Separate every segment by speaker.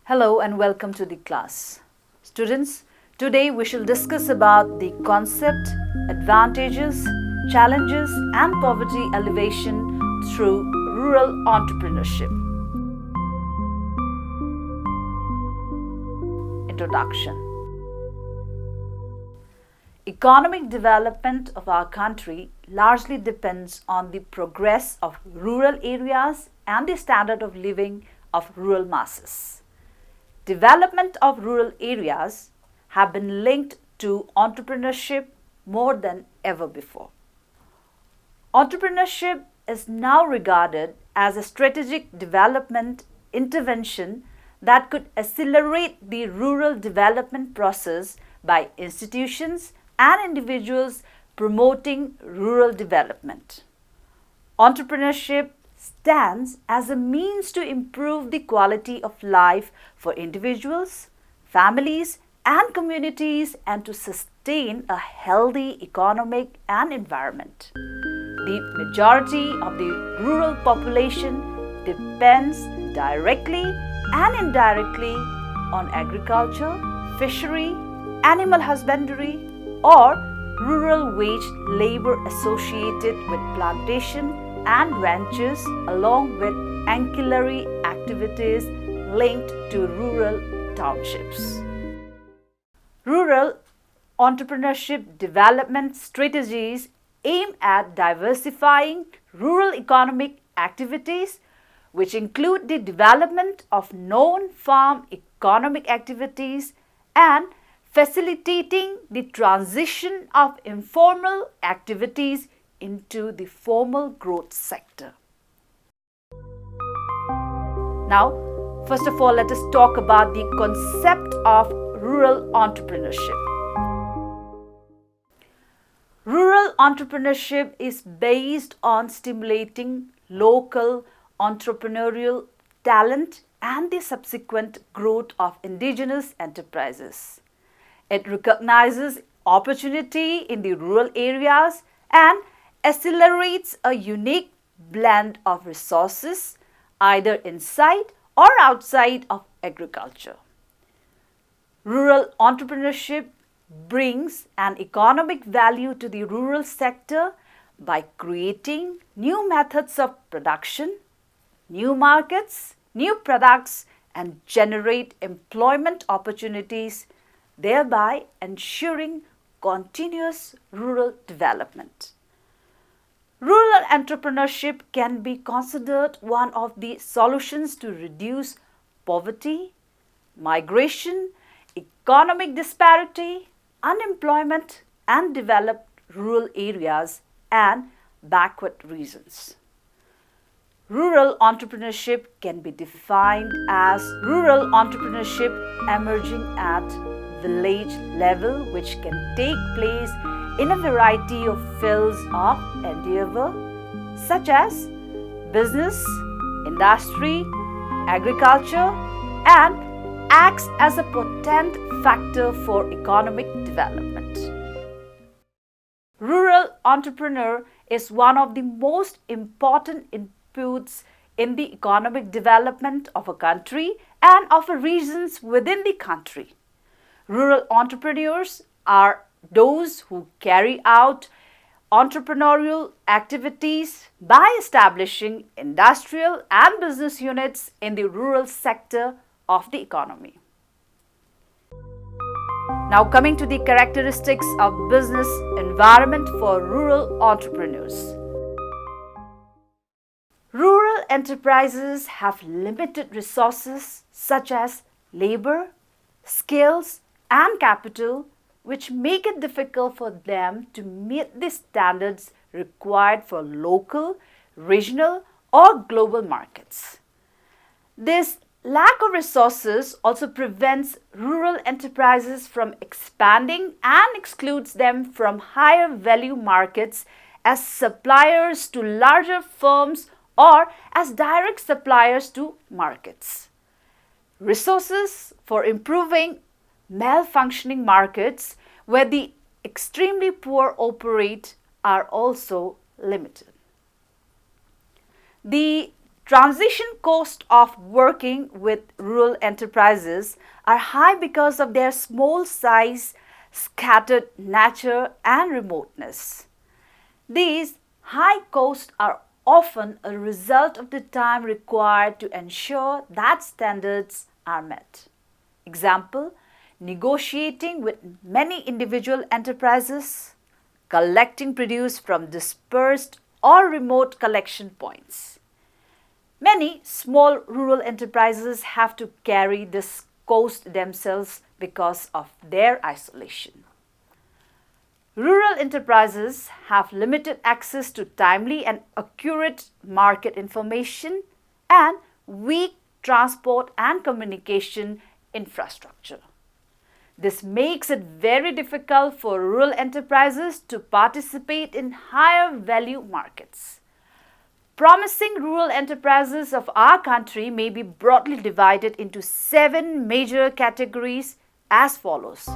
Speaker 1: Hello and welcome to the class. Students, today we shall discuss about the concept, advantages, challenges and poverty alleviation through rural entrepreneurship. Introduction. Economic development of our country largely depends on the progress of rural areas and the standard of living of rural masses. Development of rural areas have been linked to entrepreneurship more than ever before. Entrepreneurship is now regarded as a strategic development intervention that could accelerate the rural development process by institutions and individuals promoting rural development. Entrepreneurship stands as a means to improve the quality of life for individuals, families, and communities and to sustain a healthy economic and environment. The majority of the rural population depends directly and indirectly on agriculture, fishery, animal husbandry, or rural wage labor associated with plantation and ranches, along with ancillary activities linked to rural townships. Rural entrepreneurship development strategies aim at diversifying rural economic activities, which include the development of non-farm economic activities and facilitating the transition of informal activities into the formal growth sector. Now, first of all, let us talk about the concept of rural entrepreneurship. Rural entrepreneurship is based on stimulating local entrepreneurial talent and the subsequent growth of indigenous enterprises. It recognizes opportunity in the rural areas and accelerates a unique blend of resources either inside or outside of agriculture. Rural entrepreneurship brings an economic value to the rural sector by creating new methods of production, new markets, new products, and generate employment opportunities, thereby ensuring continuous rural development. Rural entrepreneurship can be considered one of the solutions to reduce poverty, migration, economic disparity, unemployment, and develop rural areas and backward regions. Rural entrepreneurship can be defined as rural entrepreneurship emerging at village level, which can take place in a variety of fields of endeavor such as business, industry, agriculture, and acts as a potent factor for economic development. Rural entrepreneur is one of the most important inputs in the economic development of a country and of regions within the country. Rural entrepreneurs are those who carry out entrepreneurial activities by establishing industrial and business units in the rural sector of the economy. Now coming to the characteristics of business environment for rural entrepreneurs. Rural enterprises have limited resources such as labor, skills, and capital, which make it difficult for them to meet the standards required for local, regional, or global markets. This lack of resources also prevents rural enterprises from expanding and excludes them from higher value markets as suppliers to larger firms or as direct suppliers to markets. Resources for improving malfunctioning markets where the extremely poor operate are also limited. The transition cost of working with rural enterprises are high because of their small size, scattered nature and remoteness. These high costs are often a result of the time required to ensure that standards are met. Example, negotiating with many individual enterprises, collecting produce from dispersed or remote collection points. Many small rural enterprises have to carry this cost themselves because of their isolation. Rural enterprises have limited access to timely and accurate market information and weak transport and communication infrastructure. This makes it very difficult for rural enterprises to participate in higher value markets. Promising rural enterprises of our country may be broadly divided into 7 major categories as follows.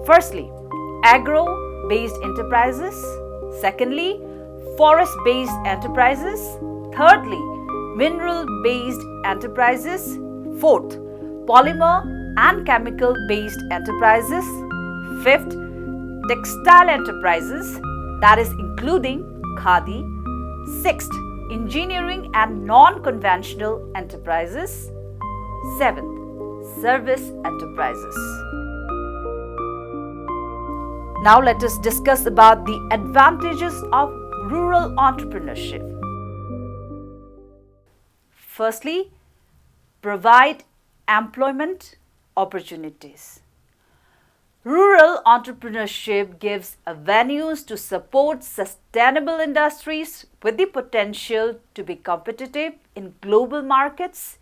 Speaker 1: Firstly, agro-based enterprises. Secondly, forest-based enterprises. Thirdly, mineral-based enterprises. Fourth, polymer and chemical-based enterprises. Fifth, textile enterprises, that is including khadi. Sixth, engineering and non-conventional enterprises. Seventh, service enterprises. Now let us discuss about the advantages of rural entrepreneurship. Firstly, provide employment opportunities. Rural entrepreneurship gives avenues to support sustainable industries with the potential to be competitive in global markets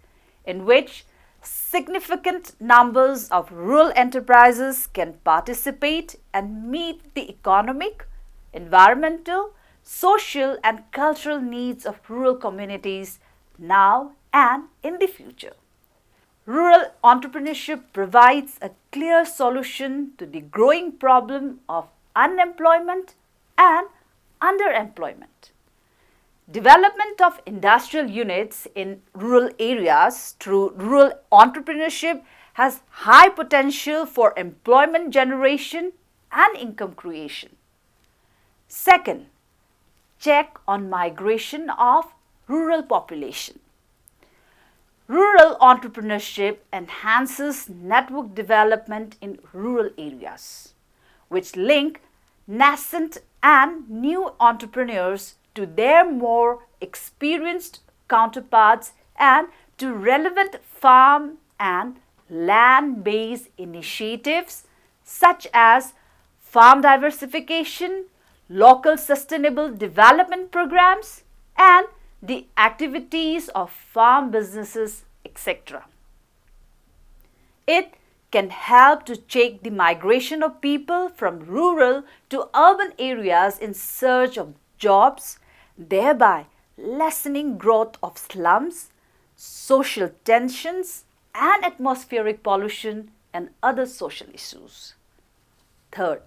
Speaker 1: in which significant numbers of rural enterprises can participate and meet the economic, environmental, social and cultural needs of rural communities now and in the future. Rural entrepreneurship provides a clear solution to the growing problem of unemployment and underemployment. Development of industrial units in rural areas through rural entrepreneurship has high potential for employment generation and income creation. Second, check on migration of rural population. Rural entrepreneurship enhances network development in rural areas, which link nascent and new entrepreneurs to their more experienced counterparts and to relevant farm and land-based initiatives such as farm diversification, local sustainable development programs, and the activities of farm businesses, etc. It can help to check the migration of people from rural to urban areas in search of jobs, thereby lessening growth of slums, social tensions, and atmospheric pollution and other social issues. Third,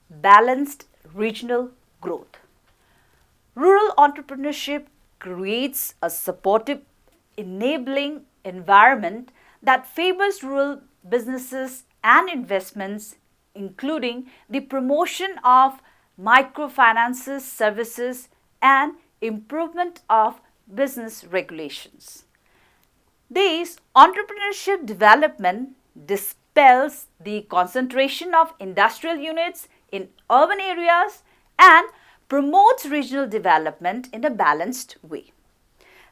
Speaker 1: balanced regional growth. Rural entrepreneurship creates a supportive, enabling environment that favors rural businesses and investments, including the promotion of microfinances services and improvement of business regulations. This entrepreneurship development dispels the concentration of industrial units in urban areas and promotes regional development in a balanced way.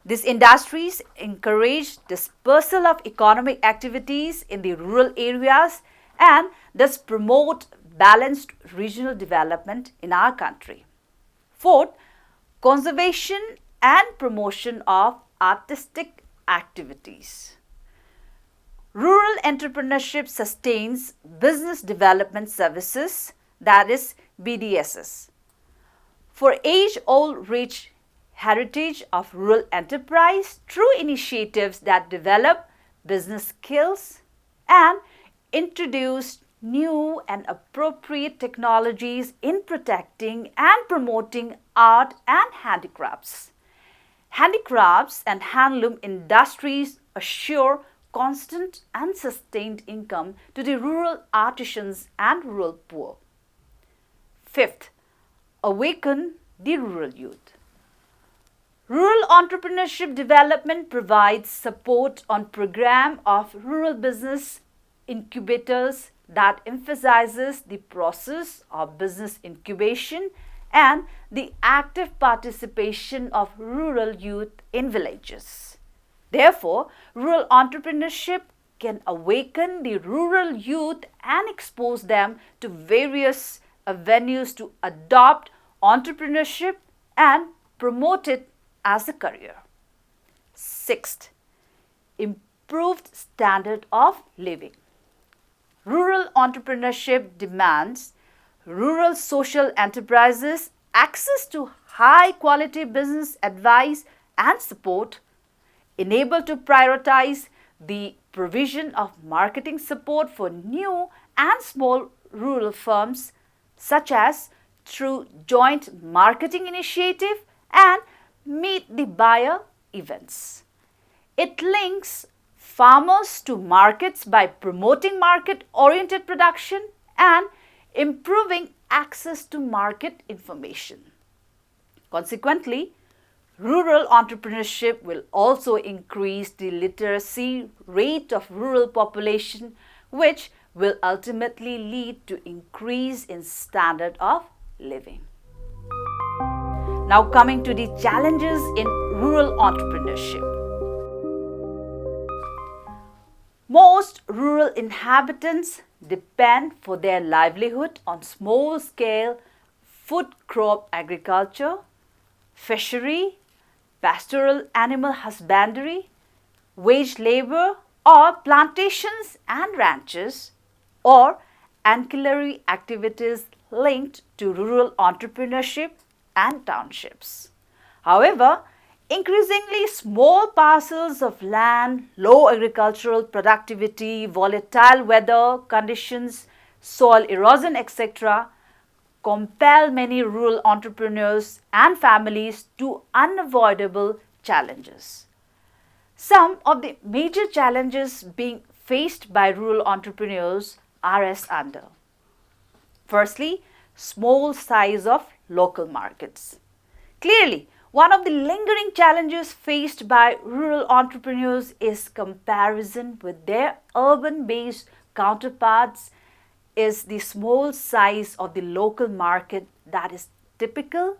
Speaker 1: These industries encourage dispersal of economic activities in the rural areas and thus promote balanced regional development in our country. Fourth, conservation and promotion of artistic activities. Rural entrepreneurship sustains business development services, that is BDSS. For age-old rich heritage of rural enterprise through initiatives that develop business skills and introduce new and appropriate technologies in protecting and promoting art and handicrafts. Handicrafts and handloom industries assure constant and sustained income to the rural artisans and rural poor. Fifth, awaken the rural youth. Rural entrepreneurship development provides support on program of rural business incubators that emphasizes the process of business incubation and the active participation of rural youth in villages. Therefore, rural entrepreneurship can awaken the rural youth and expose them to various avenues to adopt entrepreneurship and promote it as a career. Sixth, improved standard of living. Rural entrepreneurship demands rural social enterprises access to high quality business advice and support, enabled to prioritize the provision of marketing support for new and small rural firms, such as through joint marketing initiative and meet the buyer events. It links farmers to markets by promoting market-oriented production and improving access to market information. Consequently, rural entrepreneurship will also increase the literacy rate of rural population, which will ultimately lead to increase in standard of living. Now coming to the challenges in rural entrepreneurship. Most rural inhabitants depend for their livelihood on small-scale food crop agriculture, fishery, pastoral animal husbandry, wage labor or plantations and ranches, or ancillary activities linked to rural entrepreneurship and townships. However, increasingly small parcels of land, low agricultural productivity, volatile weather conditions, soil erosion, etc., compel many rural entrepreneurs and families to unavoidable challenges. Some of the major challenges being faced by rural entrepreneurs are as under. Firstly, small size of local markets. Clearly, one of the lingering challenges faced by rural entrepreneurs is comparison with their urban-based counterparts is the small size of the local market that is typical,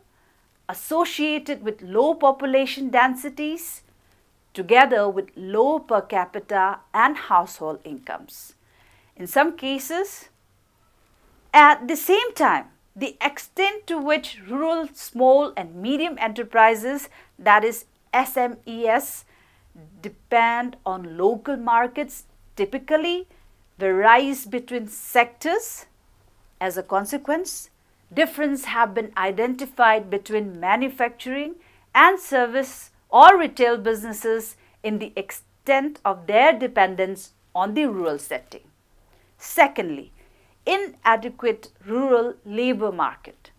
Speaker 1: associated with low population densities, together with low per capita and household incomes. In some cases, at the same time, the extent to which rural small and medium enterprises, that is SMEs, depend on local markets typically varies between sectors. As a consequence, differences have been identified between manufacturing and service or retail businesses in the extent of their dependence on the rural setting. Secondly, inadequate rural labor market.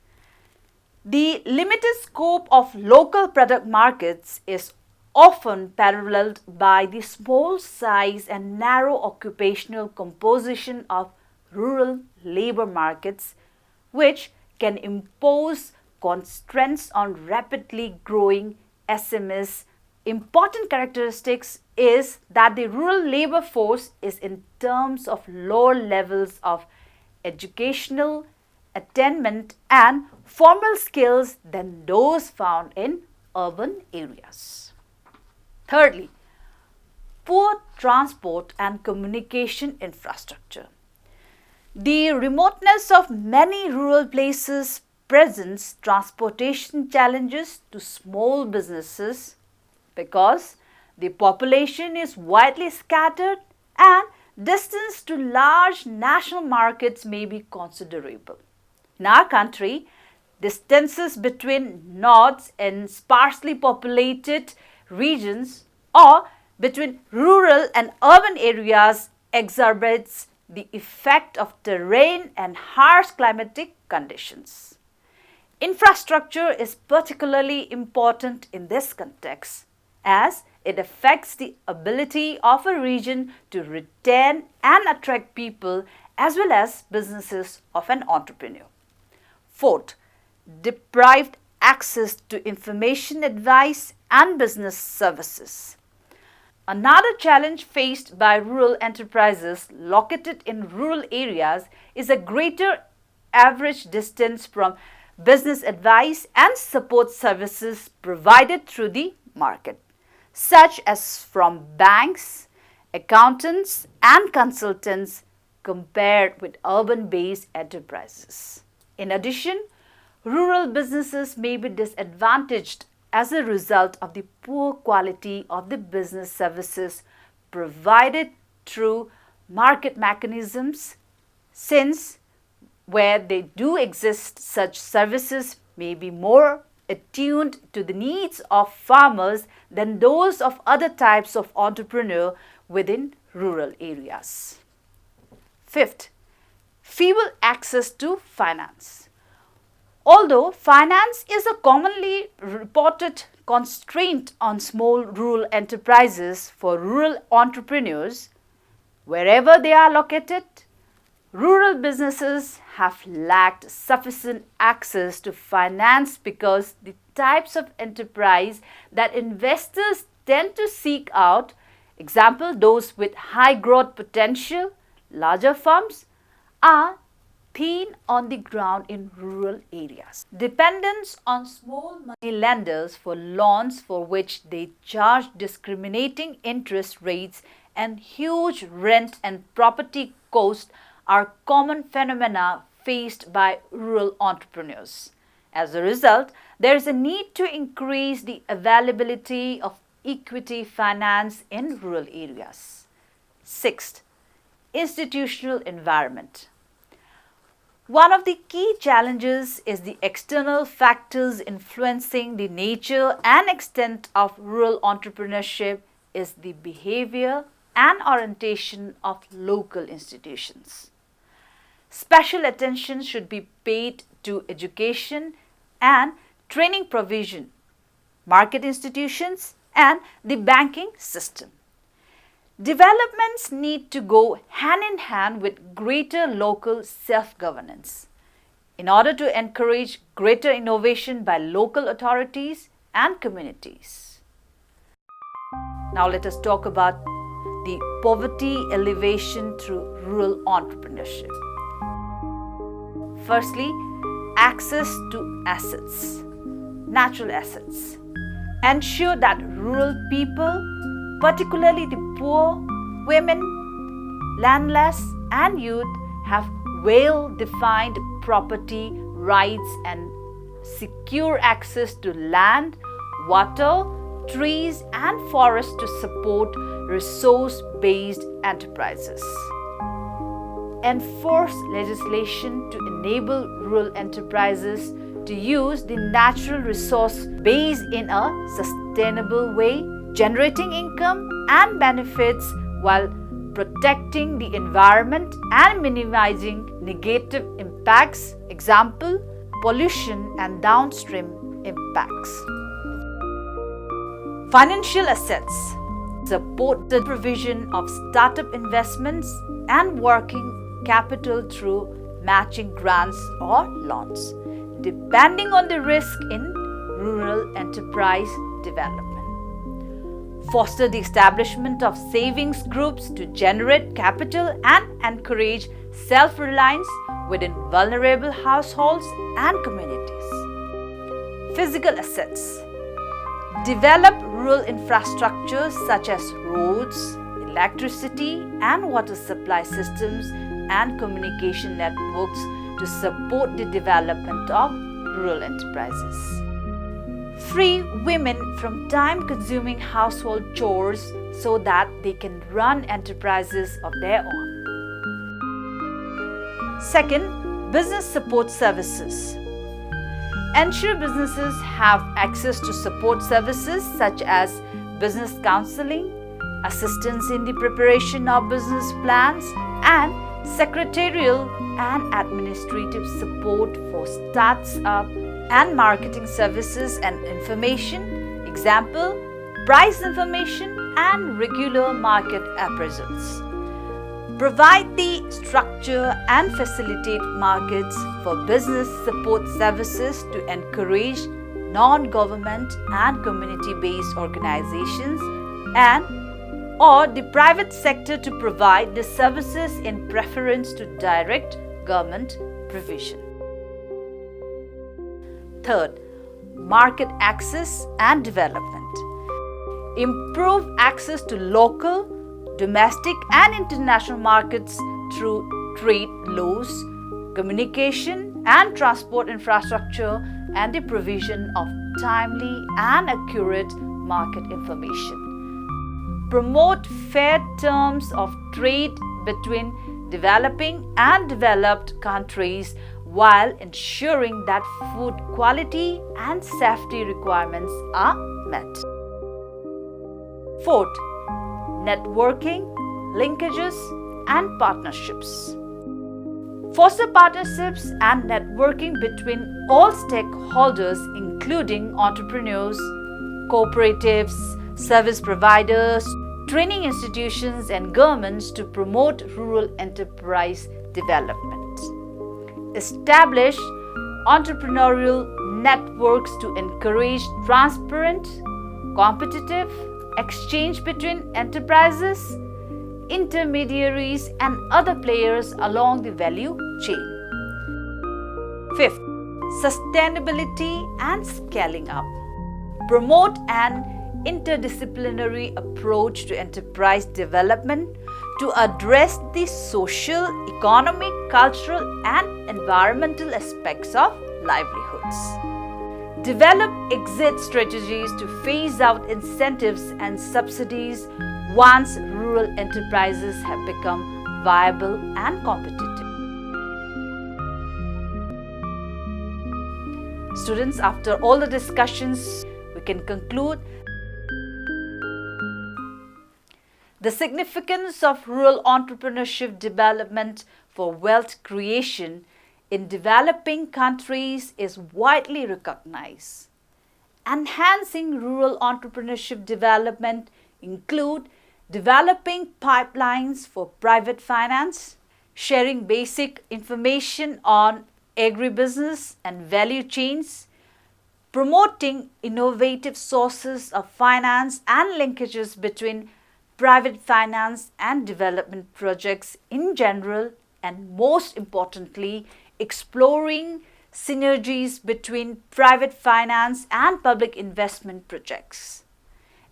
Speaker 1: The limited scope of local product markets is often paralleled by the small size and narrow occupational composition of rural labor markets, which can impose constraints on rapidly growing SMEs. Important characteristics is that the rural labor force is in terms of lower levels of educational attainment and formal skills than those found in urban areas. Thirdly, poor transport and communication infrastructure. The remoteness of many rural places presents transportation challenges to small businesses because the population is widely scattered and distance to large national markets may be considerable. In our country, distances between nodes and sparsely populated regions or between rural and urban areas exacerbates the effect of terrain and harsh climatic conditions. Infrastructure is particularly important in this context, as it affects the ability of a region to retain and attract people as well as businesses of an entrepreneur. Fourth, deprived access to information advice and business services. Another challenge faced by rural enterprises located in rural areas is a greater average distance from business advice and support services provided through the market, such as from banks, accountants, and consultants compared with urban-based enterprises. In addition, rural businesses may be disadvantaged as a result of the poor quality of the business services provided through market mechanisms, since where they do exist, such services may be more attuned to the needs of farmers than those of other types of entrepreneur within rural areas. Fifth, feeble access to finance. Although finance is a commonly reported constraint on small rural enterprises for rural entrepreneurs, wherever they are located, rural businesses have lacked sufficient access to finance because the types of enterprise that investors tend to seek out, example those with high growth potential, larger firms, are thin on the ground in rural areas. Dependence on small money lenders for loans for which they charge discriminating interest rates and huge rent and property costs are common phenomena faced by rural entrepreneurs. As a result, there is a need to increase the availability of equity finance in rural areas. Sixth, institutional environment. One of the key challenges is the external factors influencing the nature and extent of rural entrepreneurship is the behavior and orientation of local institutions. Special attention should be paid to education and training provision, market institutions, and the banking system. Developments need to go hand in hand with greater local self-governance in order to encourage greater innovation by local authorities and communities. Now let us talk about the poverty elevation through rural entrepreneurship. Firstly, access to assets, natural assets. Ensure that rural people, particularly the poor, women, landless, and youth, have well-defined property rights and secure access to land, water, trees, and forests to support resource-based enterprises. Enforce legislation to enable rural enterprises to use the natural resource base in a sustainable way, generating income and benefits while protecting the environment and minimizing negative impacts, example, pollution and downstream impacts. Financial assets support the provision of startup investments and working capital through matching grants or loans, depending on the risk in rural enterprise development. Foster the establishment of savings groups to generate capital and encourage self-reliance within vulnerable households and communities. Physical assets. Develop rural infrastructure such as roads, electricity and water supply systems and communication networks to support the development of rural enterprises. Free women from time-consuming household chores so that they can run enterprises of their own. Second, business support services. Ensure businesses have access to support services such as business counseling, assistance in the preparation of business plans, and secretarial and administrative support for startup and marketing services and information, example, price information and regular market appraisals. Provide the structure and facilitate markets for business support services to encourage non-government and community-based organizations and or the private sector to provide the services in preference to direct government provision. Third, market access and development. Improve access to local, domestic and international markets through trade laws, communication and transport infrastructure and the provision of timely and accurate market information. Promote fair terms of trade between developing and developed countries while ensuring that food quality and safety requirements are met. Fourth, networking, linkages and partnerships. Foster partnerships and networking between all stakeholders including entrepreneurs, cooperatives, service providers, training institutions and governments to promote rural enterprise development. Establish entrepreneurial networks to encourage transparent, competitive exchange between enterprises, intermediaries and other players along the value chain. Fifth, sustainability and scaling up. Promote an interdisciplinary approach to enterprise development to address the social, economic, cultural and environmental aspects of livelihoods. Develop exit strategies to phase out incentives and subsidies once rural enterprises have become viable and competitive. Students, after all the discussions, we can conclude the significance of rural entrepreneurship development for wealth creation in developing countries is widely recognized. Enhancing rural entrepreneurship development include developing pipelines for private finance, sharing basic information on agribusiness and value chains, promoting innovative sources of finance and linkages between private finance and development projects in general, and most importantly, exploring synergies between private finance and public investment projects.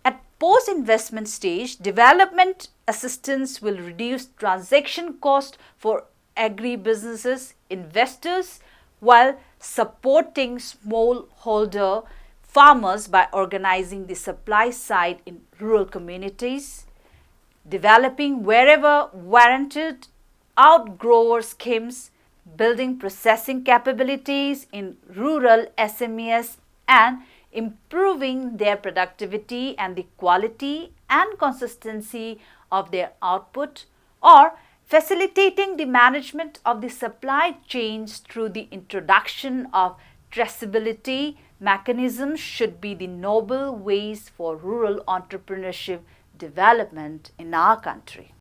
Speaker 1: At post-investment stage, development assistance will reduce transaction cost for agribusinesses investors while supporting smallholder farmers by organizing the supply side in rural communities, developing wherever warranted outgrower schemes, building processing capabilities in rural SMEs and improving their productivity and the quality and consistency of their output, or facilitating the management of the supply chains through the introduction of traceability mechanisms should be the noble ways for rural entrepreneurship development in our country.